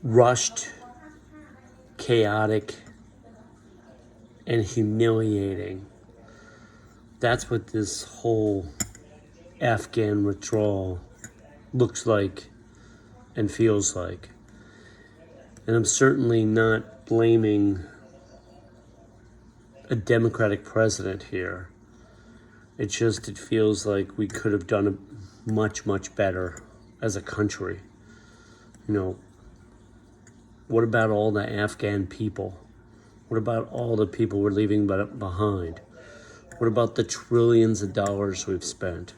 rushed, chaotic, and humiliating. That's what this whole Afghan withdrawal looks like and feels like. And I'm certainly not blaming a Democratic president here. It feels like we could have done it much, much better as a country. What about all the Afghan people? What about all the people we're leaving behind? What about the trillions of dollars we've spent?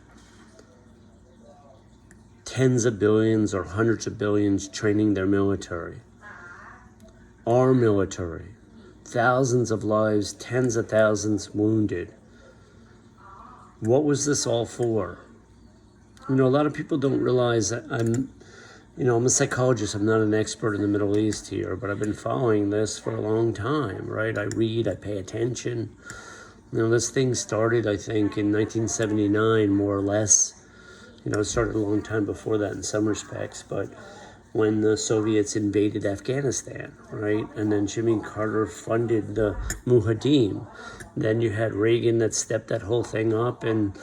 Tens of billions or hundreds of billions training their military. Our military. Thousands of lives, tens of thousands wounded. What was this all for? A lot of people don't realize that I'm a psychologist. I'm not an expert in the Middle East here, but I've been following this for a long time, right? I read, I pay attention. This thing started, I think, in 1979, more or less. It started a long time before that in some respects, but when the Soviets invaded Afghanistan, right? And then Jimmy Carter funded the Mujahideen. Then you had Reagan that stepped that whole thing up, and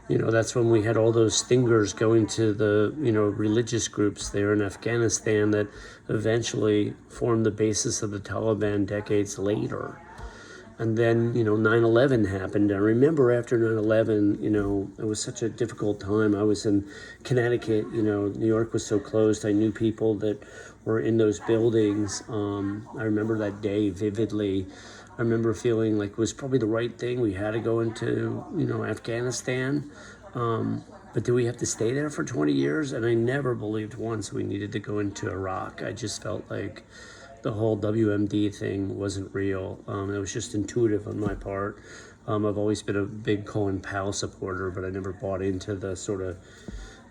that's when we had all those stingers going to the, religious groups there in Afghanistan that eventually formed the basis of the Taliban decades later. And then, 9/11 happened. I remember after 9/11, it was such a difficult time. I was in Connecticut, New York was so closed. I knew people that were in those buildings. I remember that day vividly. I remember feeling like it was probably the right thing. We had to go into, Afghanistan. But do we have to stay there for 20 years? And I never believed once we needed to go into Iraq. I just felt like the whole WMD thing wasn't real. It was just intuitive on my part. I've always been a big Colin Powell supporter, but I never bought into the sort of,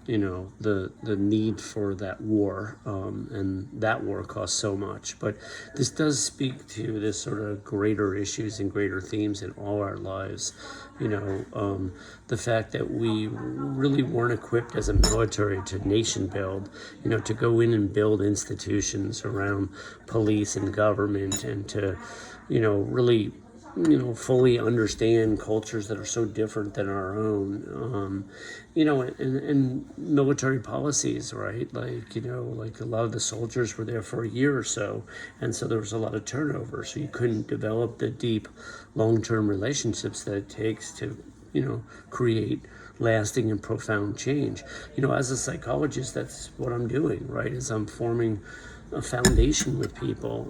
the need for that war. And that war cost so much. But this does speak to this sort of greater issues and greater themes in all our lives. The fact that we really weren't equipped as a military to nation build, to go in and build institutions around police and government and to, really, fully understand cultures that are so different than our own, and military policies, right? Like a lot of the soldiers were there for a year or so, and so there was a lot of turnover, so you couldn't develop the deep long-term relationships that it takes to, create lasting and profound change. As a psychologist, that's what I'm doing, right? Is I'm forming a foundation with people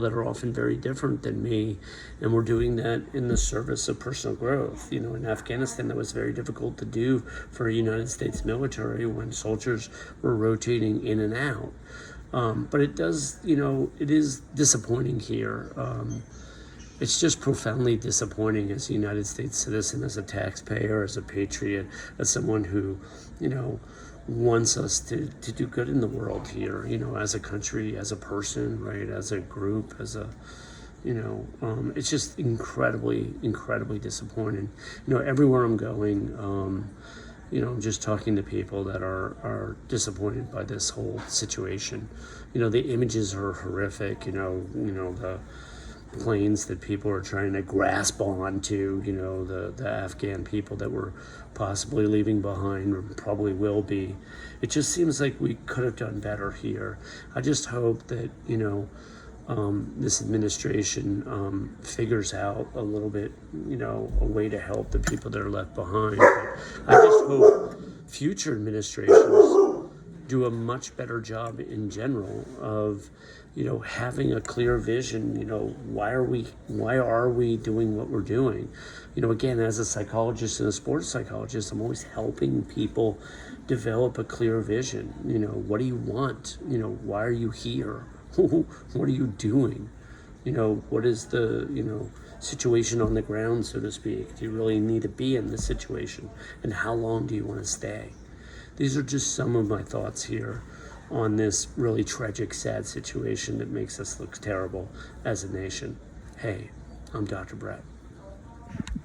that are often very different than me, and we're doing that in the service of personal growth. In Afghanistan, that was very difficult to do for a United States military when soldiers were rotating in and out. But it is disappointing here. It's just profoundly disappointing as a United States citizen, as a taxpayer, as a patriot, as someone who, wants us to do good in the world here, as a country, as a person, right, as a group, as a, it's just incredibly, incredibly disappointing. Everywhere I'm going, I'm just talking to people that are disappointed by this whole situation. The images are horrific, the planes that people are trying to grasp onto, the Afghan people that we're possibly leaving behind or probably will be. It just seems like we could have done better here. I just hope that, this administration figures out a little bit, a way to help the people that are left behind. But I just hope future administrations do a much better job in general of, having a clear vision. Why are we doing what we're doing? Again, as a psychologist and a sports psychologist, I'm always helping people develop a clear vision. What do you want? Why are you here? What are you doing? What is the, situation on the ground, so to speak? Do you really need to be in this situation? And how long do you want to stay? These are just some of my thoughts here on this really tragic, sad situation that makes us look terrible as a nation. Hey, I'm Dr. Brett.